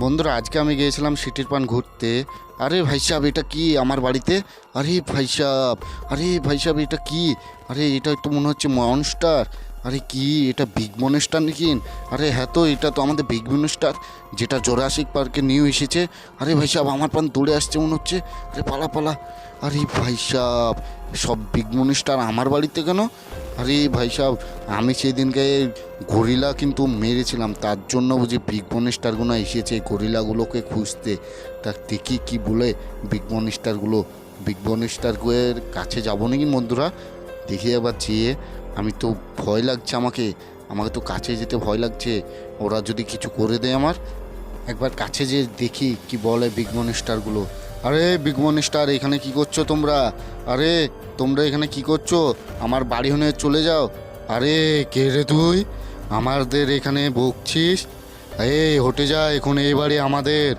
বন্ধুরা আজকে আমি গিয়েছিলাম সিটির পান ঘুরতে। আরে ভাই সাহেব এটা কি আমার বাড়িতে? আরে ভাই সাহেব, আরে ভাই সাহেব এটা কি? আরে এটা তো মনে হচ্ছে মনস্টার। আরে কি এটা বিগ মনস্টার নাকি? আরে হ্যাঁ তো এটা তো আমাদের বিগ মনস্টার, যেটা জোরাসিক পার্কে নিউ এসেছে। আরে ভাই সাহেব আমার পান দৌড়ে আসছে মনে হচ্ছে। আরে পালা পালা। আরে ভাই সাহেব সব বিগ মনস্টার আমার বাড়িতে কেন? আরে ভাই সাহেব আমি সেদিনকে গরিলা কিন্তু মেরেছিলাম, তার জন্য বুঝি বিগ মনস্টারগুলো এসেছে গরিলাগুলোকে খুঁজতে। তা দেখি কি বলে বিগ মনস্টারগুলো। বিগ মনস্টারগুলোর কাছে যাবো নাকি বন্ধুরা? দেখি এবার যেয়ে। আমি তো ভয় লাগছে, আমাকে আমাকে তো কাছে যেতে ভয় লাগছে। ওরা যদি কিছু করে দেয় আমার। একবার কাছে যে দেখি কি বলে বিগ মনস্টারগুলো। আরে বিগ মনস্টার এখানে কি করছো তোমরা? আরে তোমরা এখানে কি করছো? আমার বাড়ি হয়ে চলে যাও। আরে কে রে তুই? আমাদের এখানে বকছিস? এই হটে যা, এখন এই বাড়ি আমাদের।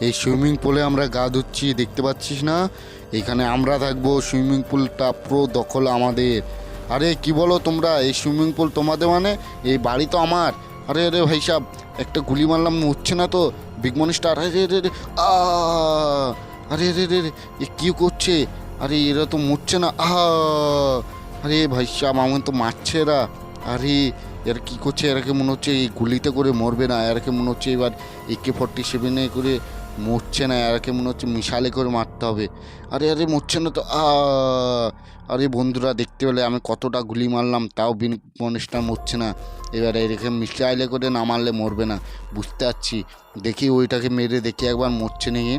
এই সুইমিং পুলে আমরা গা ধুচ্ছি, দেখতে পাচ্ছিস না? এখানে আমরা থাকবো, সুইমিং পুলটা পুরো দখল আমাদের। আরে কি বলো তোমরা? এই সুইমিং পুল তোমাদের মানে? এই বাড়ি তো আমার। আরে আরে ভাই সাহেব একটা গুলি মারলাম, হচ্ছে না তো। বিগ মনস্টার, আরে রে রে আ আরে রে রে রে, এ কি করছে? আরে এরা তো মরছে না। আরে ভাই সাহেব আমার তো মারছে এরা। আরে এরা কি করছে? এরাকে মনে হচ্ছে এই গুলিতে করে মরবে না, এরাকে মনে হচ্ছে এবার AK-47 করে মরছে না, এরাকে মনে হচ্ছে মিসাইলে করে মারতে হবে। আরে আরে মরছে না তো। আরে বন্ধুরা দেখতে পেলে আমি কতটা গুলি মারলাম, তাও বিগ মনস্টার মরছে না। এবারে এরকম মিসাইলে করে না মারলে মরবে না, বুঝতে পারছি। দেখি ওইটাকে মেরে দেখি একবার মরছে নাকি,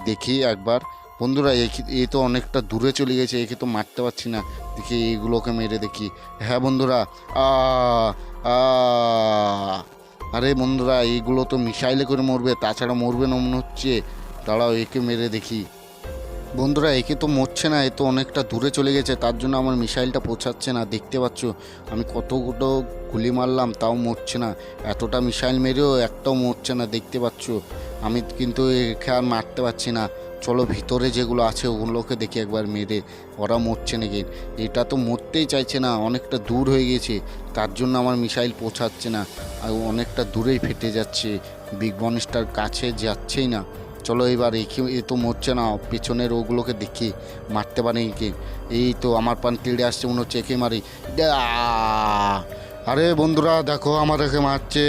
দেখি একবার। বন্ধুরা এ তো অনেকটা দূরে চলে গেছে, একে তো মারতে পারছি না। দেখি এইগুলোকে মেরে দেখি। হ্যাঁ বন্ধুরা, আ আ আরে বন্ধুরা এইগুলো তো মিসাইলে করে মরবে, তাছাড়া মরবে না মনে হচ্ছে। দাঁড়াও একে মেরে দেখি। বন্ধুরা একে তো মরছে না, এ তো অনেকটা দূরে চলে গেছে, তার জন্য আমার মিসাইলটা পৌঁছাচ্ছে না। দেখতে পাচ্ছ আমি কতগুলো গুলি মারলাম তাও মরছে না। এতটা মিসাইল মেরেও একটাও মরছে না, দেখতে পাচ্ছ। আমি কিন্তু একে আর মারতে পারছি না। চলো ভিতরে যেগুলো আছে ওগুলোকে দেখি একবার মেরে, ওরা মরছে নাকি। এটা তো মরতেই চাইছে না, অনেকটা দূর হয়ে গেছে, তার জন্য আমার মিসাইল পৌঁছাচ্ছে না। আর অনেকটা দূরেই ফেটে যাচ্ছে, বিগ মনস্টার কাছে যাচ্ছেই না। চলো এবার এ তো মরছে না, পেছনের ওগুলোকে দেখি মারতে পারি কি। এই তো আমার পান তেড়ে আসছে মনে হচ্ছে, একে মারি। আরে বন্ধুরা দেখো আমার একে মারছে।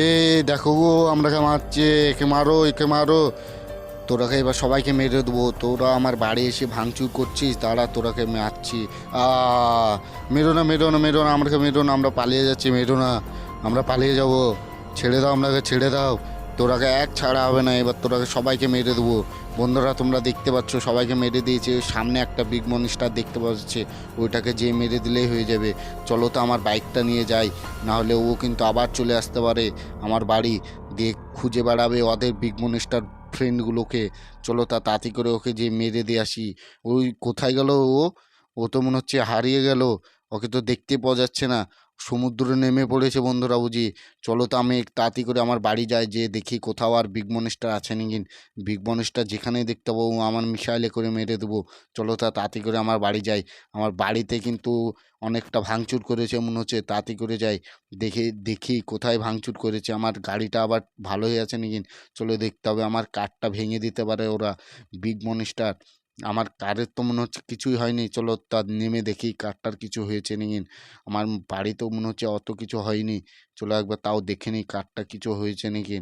এ দেখো গো আমরাকে মারছে, একে মারো একে মারো। তোরাকে এবার সবাইকে মেরে দেবো। তোরা আমার বাড়ি এসে ভাঙচুর করছিস, দাঁড়া তোরাকে মারছি। আ মেরো না মেরো না মেরো না, আমাকে মেরো না, আমরা পালিয়ে যাচ্ছি, মেরো না, আমরা পালিয়ে যাব। ছেড়ে দাও, আমাকে ছেড়ে দাও। তোরাকে এক ছাড়া হবে না, এবার তোরাকে সবাইকে মেরে দেবো। বন্ধুরা তোমরা দেখতে পাচ্ছ সবাইকে মেরে দিয়েছে। সামনে একটা বিগ মনস্টার দেখতে পাচ্ছে, ওইটাকে যে মেরে দিলেই হয়ে যাবে। চলো তো আমার বাইকটা নিয়ে যাই, নাহলে ও কিন্তু আবার চলে আসতে পারে আমার বাড়ি দিয়ে, খুঁজে বেড়াবে ওদের বিগ মনস্টার ফ্রেন্ডগুলোকে। চলো তাড়াতাড়ি করে ওকে যে মেরে দিয়ে আসি। ওই কোথায় গেল ও? ও তো মনে হচ্ছে হারিয়ে গেল, ওকে তো দেখতে পাওয়া যাচ্ছে না। সমুদ্রে নেমে পড়েছে বন্ধুরা বুঝি। চলো তো আমি তাড়াতাড়ি করে আমার বাড়ি যাই, যে দেখি কোথাও আর বিগ মনস্টার আছে নাকি। বিগ মনস্টার যেখানেই দেখতে পাবো আমার মিসাইলে করে মেরে দেবো। চলো তাড়াতাড়ি করে আমার বাড়ি যাই। আমার বাড়িতে কিন্তু অনেকটা ভাঙচুর করেছে মনে হচ্ছে, তাড়াতাড়ি করে যাই। দেখে দেখি কোথায় ভাঙচুর করেছে, আমার গাড়িটা আবার ভালো হয়ে আছে নাকি। চলে দেখতে হবে, আমার কারটা ভেঙে দিতে পারে ওরা বিগ মনস্টার। আমার কারের তো মনে হচ্ছে কিছুই হয়নি, চলো তার নেমে দেখি কারটার কিছু হয়েছে নাকি। আমার বাড়িতেও মনে হচ্ছে অত কিছু হয়নি, চলো একবার তাও দেখে নিই কারটা কিছু হয়েছে নাকি।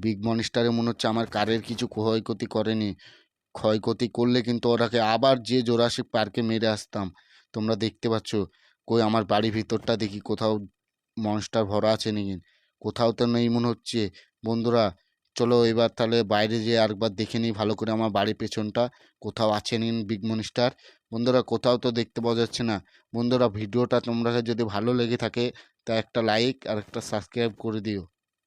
বিগ মনস্টারে মনে হচ্ছে আমার কারের কিছু ক্ষয়ক্ষতি করেনি। ক্ষয়ক্ষতি করলে কিন্তু ওরাকে আবার যে জোরাসিক পার্কে মেরে আসতাম। তোমরা দেখতে পাচ্ছ কই আমার বাড়ির ভিতরটা দেখি কোথাও মনস্টার ভরা আছে নাকি। কোথাও তো নেই মনে হচ্ছে। বন্ধুরা চলো এবার তাহলে বাইরে যেয়ে আরেকবার দেখে নিই ভালো করে আমার বাড়ির পেছনটা কোথাও আছে নি বিগ মনস্টার। বন্ধুরা কোথাও তো দেখতে পাওয়া যাচ্ছে না। বন্ধুরা ভিডিওটা তোমরা যদি ভালো লেগে থাকে তা একটা লাইক আর একটা সাবস্ক্রাইব করে দিও।